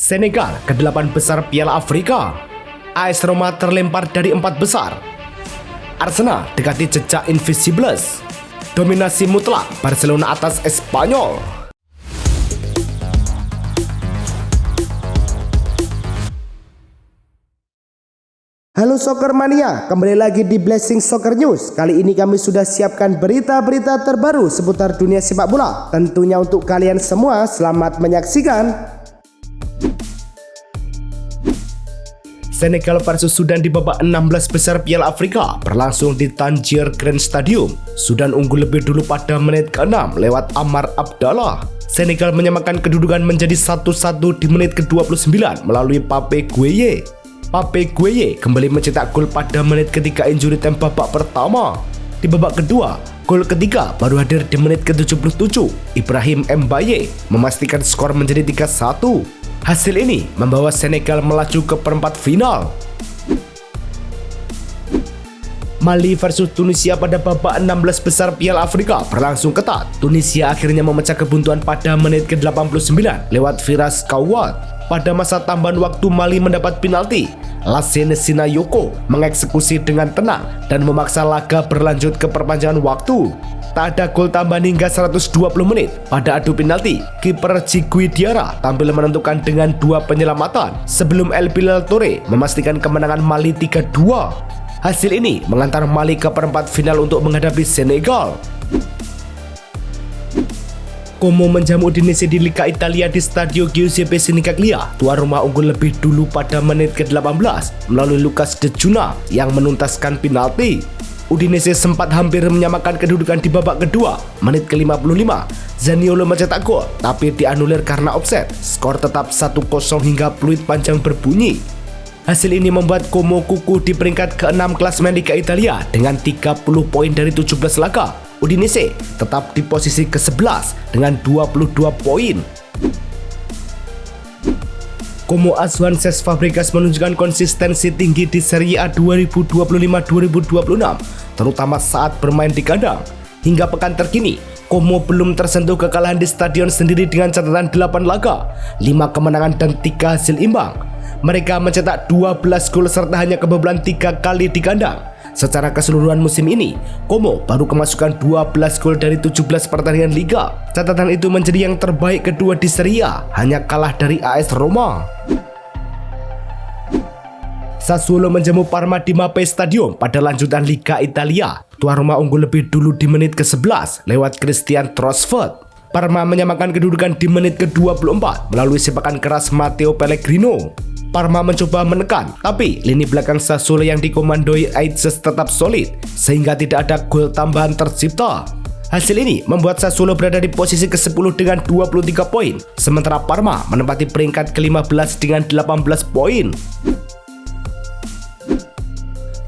Senegal ke-8 besar Piala Afrika. AS Roma terlempar dari 4 besar. Arsenal dekati jejak Invisibles. Dominasi mutlak Barcelona atas Espanyol. Halo Soccer Mania, kembali lagi di Blessing Soccer News. Kali ini kami sudah siapkan berita-berita terbaru seputar dunia sepak bola. Tentunya untuk kalian semua, selamat menyaksikan. Senegal versus Sudan di babak 16 besar Piala Afrika berlangsung di Tangier Grand Stadium. Sudan unggul lebih dulu pada menit ke-6 lewat Amar Abdallah. Senegal menyamakan kedudukan menjadi 1-1 di menit ke-29 melalui Pape Gueye. Pape Gueye kembali mencetak gol pada menit ketika injury time babak pertama. Di babak kedua, gol ketiga baru hadir di menit ke-77. Ibrahim Mbaye memastikan skor menjadi 3-1. Hasil ini membawa Senegal melaju ke perempat final. Mali versus Tunisia pada babak 16 besar Piala Afrika berlangsung ketat. Tunisia akhirnya memecah kebuntuan pada menit ke-89 lewat Firas Kawat. Pada masa tambahan waktu Mali mendapat penalti. Lassana Sinayoko mengeksekusi dengan tenang dan memaksa laga berlanjut ke perpanjangan waktu. Tak ada gol tambahan hingga 120 menit. Pada adu penalti, kiper Djigui Diarra tampil menentukan dengan 2 penyelamatan sebelum El Bilal Touré memastikan kemenangan Mali 3-2. Hasil ini mengantar Mali ke perempat final untuk menghadapi Senegal. Como menjamu Udinese di Liga Italia di Stadio Giuseppe Sinigaglia. Tuan rumah unggul lebih dulu pada menit ke-18 melalui Lucas De Juna yang menuntaskan penalti. Udinese sempat hampir menyamakan kedudukan di babak kedua. Menit ke-55, Zaniolo mencetak gol, tapi dianulir karena offside. Skor tetap 1-0 hingga peluit panjang berbunyi. Hasil ini membuat Como kukuh di peringkat ke-6 klasemen Liga Italia dengan 30 poin dari 17 laga. Udinese tetap di posisi ke-11 dengan 22 poin. Como asuhan Cesc Fabregas menunjukkan konsistensi tinggi di Serie A 2025-2026, terutama saat bermain di kandang. Hingga pekan terkini, Como belum tersentuh kekalahan di stadion sendiri dengan catatan 8 laga, 5 kemenangan dan 3 hasil imbang. Mereka mencetak 12 gol serta hanya kebobolan 3 kali di kandang. Secara keseluruhan musim ini, Como baru kemasukan 12 gol dari 17 pertandingan liga. Catatan itu menjadi yang terbaik kedua di Serie A, hanya kalah dari AS Roma. Sassuolo menjamu Parma di Mapei Stadium pada lanjutan Liga Italia. Tuan rumah unggul lebih dulu di menit ke-11 lewat Christian Trossard. Parma menyamakan kedudukan di menit ke-24 melalui sepakan keras Matteo Pellegrino. Parma mencoba menekan, tapi lini belakang Sassuolo yang dikomandoi Aitses tetap solid, sehingga tidak ada gol tambahan tercipta. Hasil ini membuat Sassuolo berada di posisi ke-10 dengan 23 poin, sementara Parma menempati peringkat ke-15 dengan 18 poin.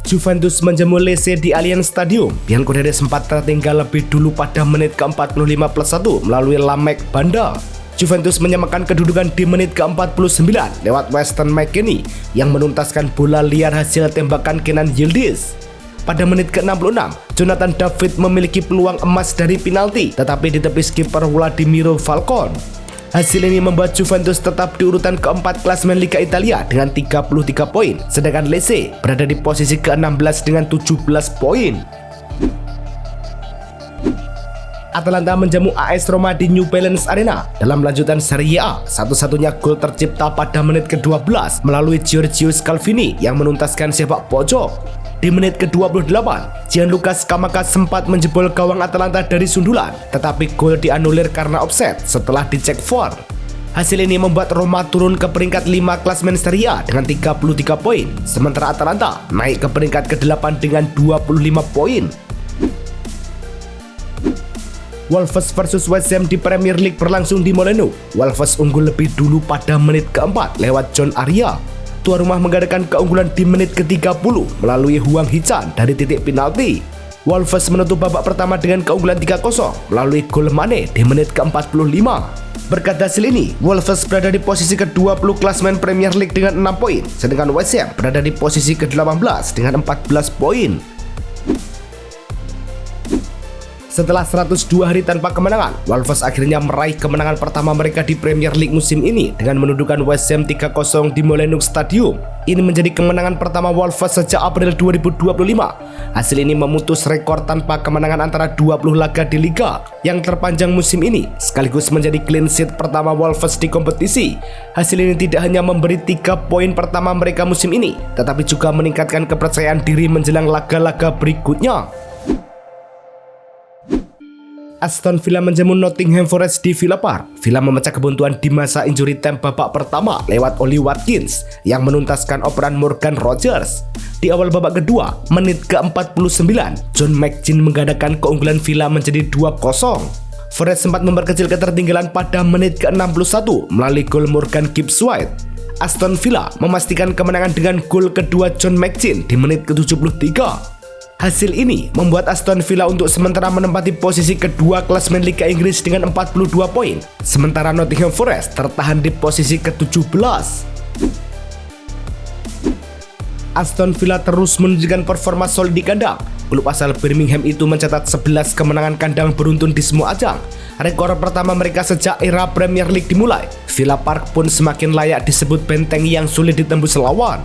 Juventus menjamu Lecce di Allianz Stadium. Bianconeri sempat tertinggal lebih dulu pada menit ke-45+1 melalui Lamek Banda. Juventus menyamakan kedudukan di menit ke-49 lewat Weston McKennie yang menuntaskan bola liar hasil tembakan Kenan Yildiz. Pada menit ke-66, Jonathan David memiliki peluang emas dari penalti, tetapi ditepis kiper Wladimiro Falcon. Hasil ini membuat Juventus tetap di urutan ke-4 klasemen Liga Italia dengan 33 poin, sedangkan Lecce berada di posisi ke-16 dengan 17 poin. Atalanta menjamu AS Roma di New Balance Arena dalam lanjutan Serie A. Satu-satunya gol tercipta pada menit ke-12 melalui Giorgio Scalvini yang menuntaskan sepak pojok. Di menit ke-28, Gianluca Scamacca sempat menjebol gawang Atalanta dari sundulan, tetapi gol dianulir karena offside setelah dicek VAR. Hasil ini membuat Roma turun ke peringkat 5 klasemen Serie A dengan 33 poin, sementara Atalanta naik ke peringkat ke-8 dengan 25 poin. Wolves versus West Ham di Premier League berlangsung di Molineux. Wolves unggul lebih dulu pada menit ke-4 lewat John Aria. Tuan rumah mengadakan keunggulan di menit ke-30 melalui Huang Hichan dari titik penalti. Wolves menutup babak pertama dengan keunggulan 3-0 melalui gol Mane di menit ke-45. Berkat hasil ini, Wolves berada di posisi ke-20 klasemen Premier League dengan 6 poin, sedangkan West Ham berada di posisi ke-18 dengan 14 poin. Setelah 102 hari tanpa kemenangan, Wolves akhirnya meraih kemenangan pertama mereka di Premier League musim ini dengan menundukkan West Ham 3-0 di Molineux Stadium. Ini menjadi kemenangan pertama Wolves sejak April 2025. Hasil ini memutus rekor tanpa kemenangan antara 20 laga di Liga yang terpanjang musim ini, sekaligus menjadi clean sheet pertama Wolves di kompetisi. Hasil ini tidak hanya memberi 3 poin pertama mereka musim ini, tetapi juga meningkatkan kepercayaan diri menjelang laga-laga berikutnya. Aston Villa menjamu Nottingham Forest di Villa Park. Villa memecah kebuntuan di masa injury time babak pertama lewat Ollie Watkins yang menuntaskan operan Morgan Rogers. Di awal babak kedua, menit ke-49, John McGinn menggandakan keunggulan Villa menjadi 2-0. Forest sempat memperkecil ketertinggalan pada menit ke-61 melalui gol Morgan Gibbs-White. Aston Villa memastikan kemenangan dengan gol kedua John McGinn di menit ke-73. Hasil ini membuat Aston Villa untuk sementara menempati posisi kedua klasemen Liga Inggris dengan 42 poin, sementara Nottingham Forest tertahan di posisi ke-17. Aston Villa terus menunjukkan performa solid di kandang. Klub asal Birmingham itu mencatat 11 kemenangan kandang beruntun di semua ajang. Rekor pertama mereka sejak era Premier League dimulai. Villa Park pun semakin layak disebut benteng yang sulit ditembus lawan.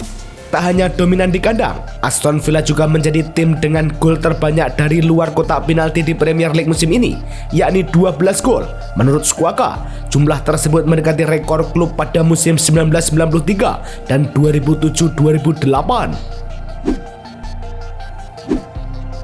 Tak hanya dominan di kandang, Aston Villa juga menjadi tim dengan gol terbanyak dari luar kotak penalti di Premier League musim ini, yakni 12 gol. Menurut Squawka, jumlah tersebut mendekati rekor klub pada musim 1993 dan 2007-2008.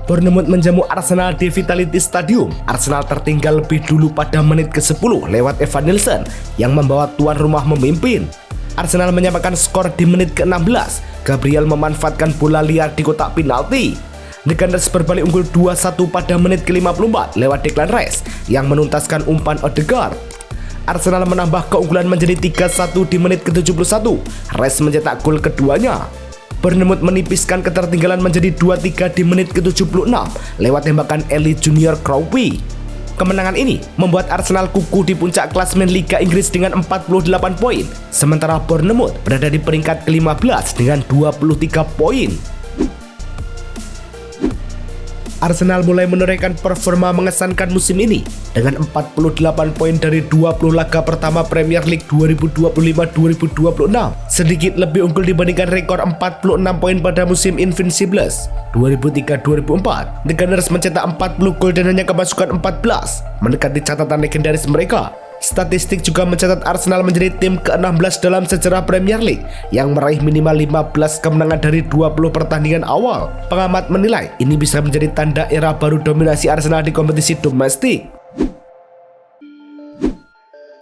Bournemouth menjamu Arsenal di Vitality Stadium. Arsenal tertinggal lebih dulu pada menit ke-10 lewat Evan Nilsson yang membawa tuan rumah memimpin. Arsenal menyamakan skor di menit ke-16. Gabriel memanfaatkan bola liar di kotak penalti. The Gunners berbalik unggul 2-1 pada menit ke-54 lewat Declan Rice yang menuntaskan umpan Odegaard. Arsenal menambah keunggulan menjadi 3-1 di menit ke-71. Rice mencetak gol keduanya. Bournemouth menipiskan ketertinggalan menjadi 2-3 di menit ke-76 lewat tembakan Ellie Junior Crowley. Kemenangan ini membuat Arsenal kukuh di puncak klasemen Liga Inggris dengan 48 poin, sementara Bournemouth berada di peringkat ke-15 dengan 23 poin. Arsenal mulai menorehkan performa mengesankan musim ini dengan 48 poin dari 20 laga pertama Premier League 2025-2026, sedikit lebih unggul dibandingkan rekor 46 poin pada musim Invincibles 2003-2004. The Gunners mencetak 40 gol dan hanya kemasukan 14, mendekati catatan legendaris mereka. Statistik juga mencatat Arsenal menjadi tim ke-16 dalam sejarah Premier League yang meraih minimal 15 kemenangan dari 20 pertandingan awal. Pengamat menilai ini bisa menjadi tanda era baru dominasi Arsenal di kompetisi domestik.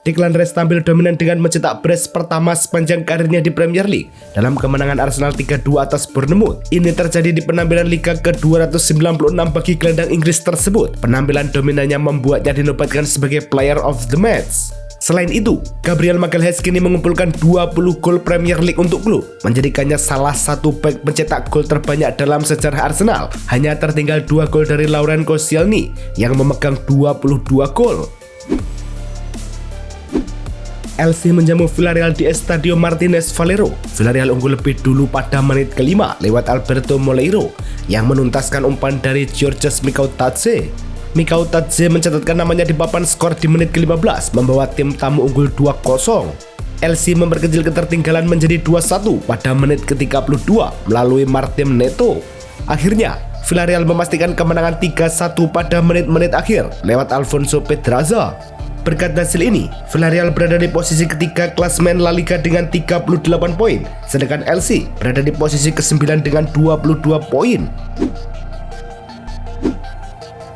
Declan Rice tampil dominan dengan mencetak brace pertama sepanjang karirnya di Premier League dalam kemenangan Arsenal 3-2 atas Bournemouth. Ini terjadi di penampilan Liga ke-296 bagi gelandang Inggris tersebut. Penampilan dominannya membuatnya dinobatkan sebagai Player of the Match. Selain itu, Gabriel Magalhaes kini mengumpulkan 20 gol Premier League untuk klub, menjadikannya salah satu bek pencetak gol terbanyak dalam sejarah Arsenal. Hanya tertinggal 2 gol dari Laurent Koscielny yang memegang 22 gol. Chelsea menjamu Villarreal di Estadio Martínez Valero. Villarreal unggul lebih dulu pada menit ke-5 lewat Alberto Moleiro yang menuntaskan umpan dari Georges Mikautadze. Mikautadze mencatatkan namanya di papan skor di menit ke-15, membawa tim tamu unggul 2-0. Chelsea memperkecil ketertinggalan menjadi 2-1 pada menit ke-32 melalui Martin Neto. Akhirnya, Villarreal memastikan kemenangan 3-1 pada menit-menit akhir lewat Alfonso Pedraza. Berkat hasil ini, Villarreal berada di posisi ketiga klasemen La Liga dengan 38 poin, sedangkan Chelsea berada di posisi ke-9 dengan 22 poin.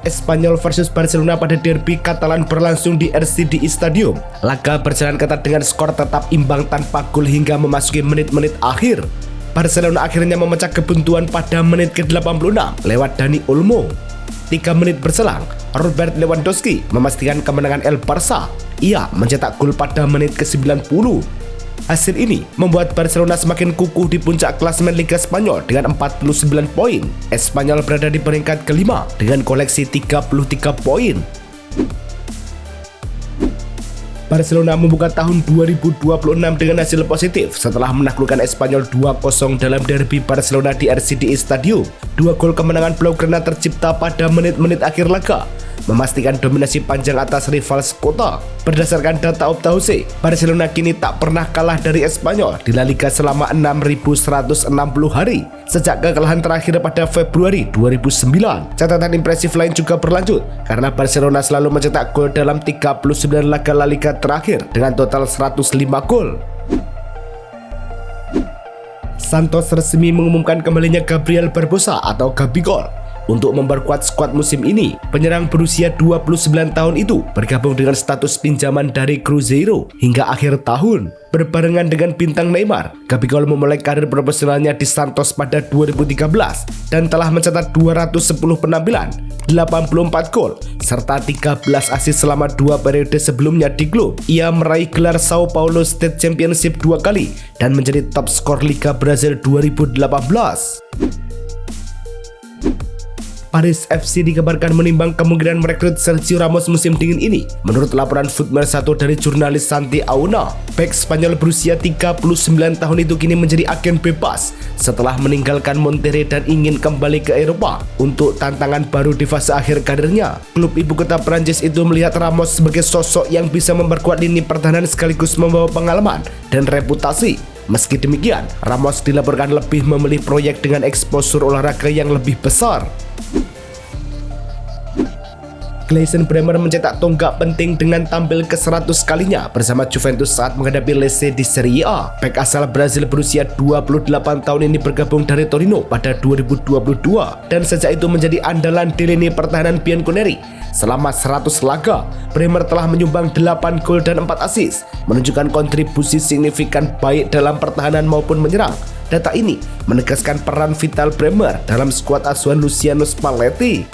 Espanyol versus Barcelona pada derby Katalan berlangsung di RCDI Stadium. Laga berjalan ketat dengan skor tetap imbang tanpa gol hingga memasuki menit-menit akhir. Barcelona akhirnya memecah kebuntuan pada menit ke-86 lewat Dani Olmo. 3 menit berselang, Robert Lewandowski memastikan kemenangan El Barça. Ia mencetak gol pada menit ke-90. Hasil ini membuat Barcelona semakin kukuh di puncak klasemen Liga Spanyol dengan 49 poin. Espanyol berada di peringkat kelima dengan koleksi 33 poin. Barcelona membuka tahun 2026 dengan hasil positif setelah menaklukkan Espanyol 2-0 dalam derby Barcelona di RCDI Stadium. 2 gol kemenangan Blaugrana tercipta pada menit-menit akhir laga. memastikan dominasi panjang atas rival sekota. Berdasarkan data Opta Jose, Barcelona kini tak pernah kalah dari Espanyol di La Liga selama 6.160 hari sejak kekalahan terakhir pada Februari 2009. Catatan impresif lain juga berlanjut karena Barcelona selalu mencetak gol dalam 39 laga La Liga terakhir dengan total 105 gol. Santos resmi mengumumkan kembalinya Gabriel Barbosa atau Gabigol untuk memperkuat skuad musim ini. Penyerang berusia 29 tahun itu bergabung dengan status pinjaman dari Cruzeiro hingga akhir tahun. Berbarengan dengan bintang Neymar, Gabigol memulai karir profesionalnya di Santos pada 2013 dan telah mencetak 210 penampilan, 84 gol, serta 13 assist selama 2 periode sebelumnya di klub. Ia meraih gelar Sao Paulo State Championship 2 kali dan menjadi top skor Liga Brazil 2018. Paris FC dikabarkan menimbang kemungkinan merekrut Sergio Ramos musim dingin ini. Menurut laporan Football 1 dari jurnalis Santi Auna, bek Spanyol berusia 39 tahun itu kini menjadi agen bebas setelah meninggalkan Monterrey dan ingin kembali ke Eropa untuk tantangan baru di fase akhir karirnya. Klub ibu kota Prancis itu melihat Ramos sebagai sosok yang bisa memperkuat lini pertahanan sekaligus membawa pengalaman dan reputasi. Meski demikian, Ramos dilaporkan lebih memilih proyek dengan eksposur olahraga yang lebih besar. Clayson Bremer mencetak tonggak penting dengan tampil ke-100 kalinya bersama Juventus saat menghadapi Lecce di Serie A. Bek asal Brazil berusia 28 tahun ini bergabung dari Torino pada 2022 dan sejak itu menjadi andalan di lini pertahanan Bianconeri. Selama 100 laga, Bremer telah menyumbang 8 gol dan 4 assist, menunjukkan kontribusi signifikan baik dalam pertahanan maupun menyerang. Data ini menegaskan peran vital Bremer dalam skuad asuhan Luciano Spalletti.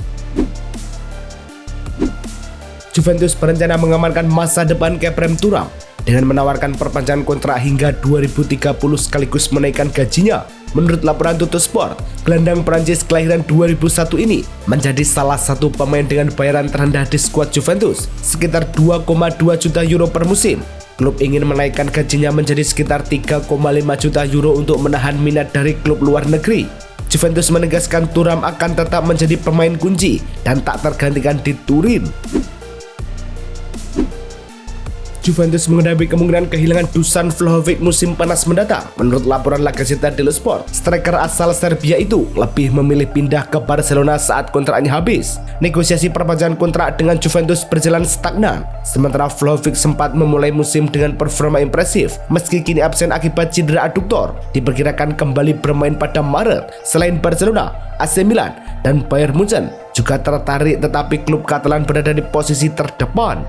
Juventus berencana mengamankan masa depan Keprem Thuram dengan menawarkan perpanjangan kontrak hingga 2030 sekaligus menaikkan gajinya. Menurut laporan Tuttosport, gelandang Prancis kelahiran 2001 ini menjadi salah satu pemain dengan bayaran terendah di skuad Juventus, sekitar 2,2 juta euro per musim. Klub ingin menaikkan gajinya menjadi sekitar 3,5 juta euro untuk menahan minat dari klub luar negeri. Juventus menegaskan Thuram akan tetap menjadi pemain kunci dan tak tergantikan di Turin. Juventus menghadapi kemungkinan kehilangan Dusan Vlahovic musim panas mendatang. Menurut laporan La Gazzetta dello Sport, striker asal Serbia itu lebih memilih pindah ke Barcelona saat kontraknya habis. Negosiasi perpanjangan kontrak dengan Juventus berjalan stagnan, sementara Vlahovic sempat memulai musim dengan performa impresif. Meski kini absen akibat cedera aduktor, diperkirakan kembali bermain pada Maret. Selain Barcelona, AC Milan dan Bayern Munchen juga tertarik, tetapi klub Katalan berada di posisi terdepan.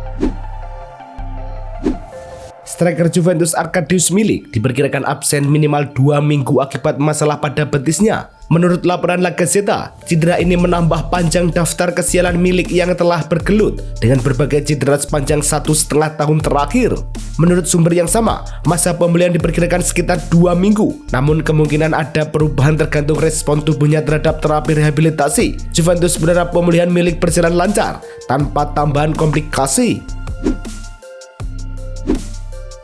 Striker Juventus Arkadiusz Milik diperkirakan absen minimal 2 minggu akibat masalah pada betisnya. Menurut laporan La Gazzetta, cedera ini menambah panjang daftar kesialan Milik yang telah bergelut dengan berbagai cedera sepanjang 1,5 tahun terakhir. Menurut sumber yang sama, masa pemulihan diperkirakan sekitar 2 minggu. Namun kemungkinan ada perubahan tergantung respon tubuhnya terhadap terapi rehabilitasi. Juventus berharap pemulihan Milik berjalan lancar tanpa tambahan komplikasi.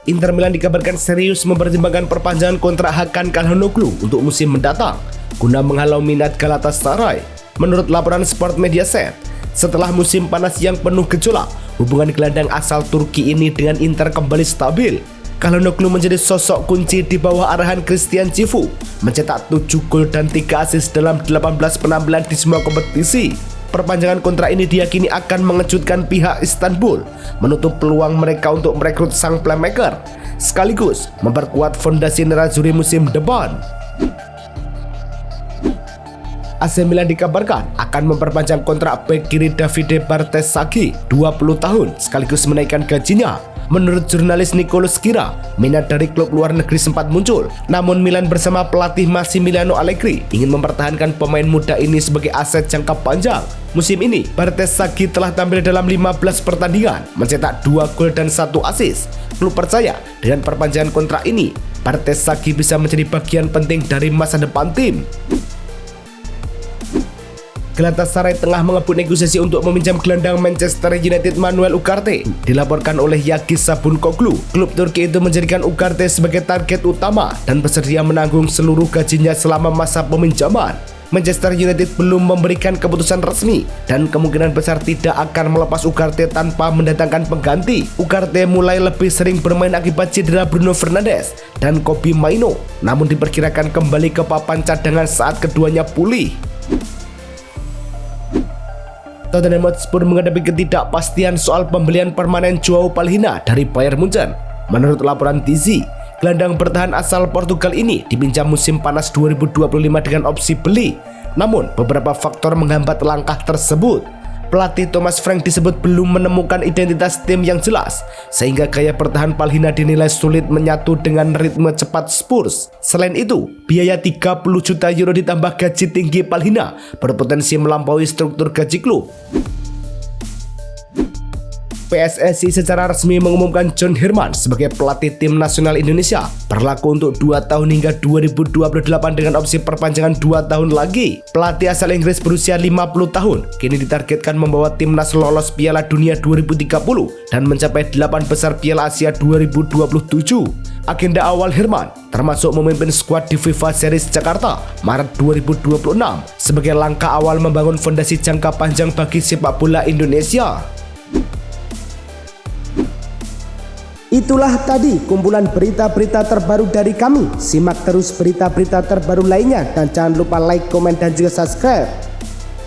Inter Milan dikabarkan serius mempertimbangkan perpanjangan kontrak Hakan Calhanoglu untuk musim mendatang guna menghalau minat Galatasaray. Menurut laporan Sport Mediaset, setelah musim panas yang penuh gejolak, hubungan gelandang asal Turki ini dengan Inter kembali stabil. Calhanoglu menjadi sosok kunci di bawah arahan Christian Cifu, mencetak 7 gol dan 3 assist dalam 18 penampilan di semua kompetisi. Perpanjangan kontrak ini diyakini akan mengejutkan pihak Istanbul, menutup peluang mereka untuk merekrut sang playmaker, sekaligus memperkuat fondasi Nerazzurri musim depan. AC Milan dikabarkan akan memperpanjang kontrak bek kiri Davide Bartesaghi 20 tahun, sekaligus menaikkan gajinya. Menurut jurnalis Nicolo Schira, minat dari klub luar negeri sempat muncul. Namun Milan bersama pelatih Massimiliano Allegri ingin mempertahankan pemain muda ini sebagai aset jangka panjang. Musim ini, Bartesaghi telah tampil dalam 15 pertandingan, mencetak 2 gol dan 1 assist. Klub percaya dengan perpanjangan kontrak ini, Bartesaghi bisa menjadi bagian penting dari masa depan tim. Galatasaray tengah mengebut negosiasi untuk meminjam gelandang Manchester United Manuel Ugarte. Dilaporkan oleh Yagis Sabunkoglu, klub Turki itu menjadikan Ugarte sebagai target utama dan bersedia menanggung seluruh gajinya selama masa peminjaman. Manchester United belum memberikan keputusan resmi dan kemungkinan besar tidak akan melepas Ugarte tanpa mendatangkan pengganti. Ugarte mulai lebih sering bermain akibat cedera Bruno Fernandes dan Kobbie Mainoo, namun diperkirakan kembali ke papan cadangan saat keduanya pulih. Tottenham Hotspur menghadapi ketidakpastian soal pembelian permanen Joao Palhinha dari Bayern Munchen. Menurut laporan TZ, gelandang bertahan asal Portugal ini dipinjam musim panas 2025 dengan opsi beli. Namun, beberapa faktor menghambat langkah tersebut. Pelatih Thomas Frank disebut belum menemukan identitas tim yang jelas, sehingga gaya bertahan Palhinha dinilai sulit menyatu dengan ritme cepat Spurs. Selain itu, biaya 30 juta euro ditambah gaji tinggi Palhinha berpotensi melampaui struktur gaji klub. PSSI secara resmi mengumumkan John Hyrman sebagai pelatih tim nasional Indonesia berlaku untuk 2 tahun hingga 2028 dengan opsi perpanjangan 2 tahun lagi. Pelatih asal Inggris berusia 50 tahun kini ditargetkan membawa timnas lolos Piala Dunia 2030 dan mencapai 8 besar Piala Asia 2027. Agenda awal Hyrman termasuk memimpin skuad di FIFA Series Jakarta Maret 2026 sebagai langkah awal membangun fondasi jangka panjang bagi sepak bola Indonesia. Itulah tadi kumpulan berita-berita terbaru dari kami. Simak terus berita-berita terbaru lainnya dan jangan lupa like, komen, dan juga subscribe.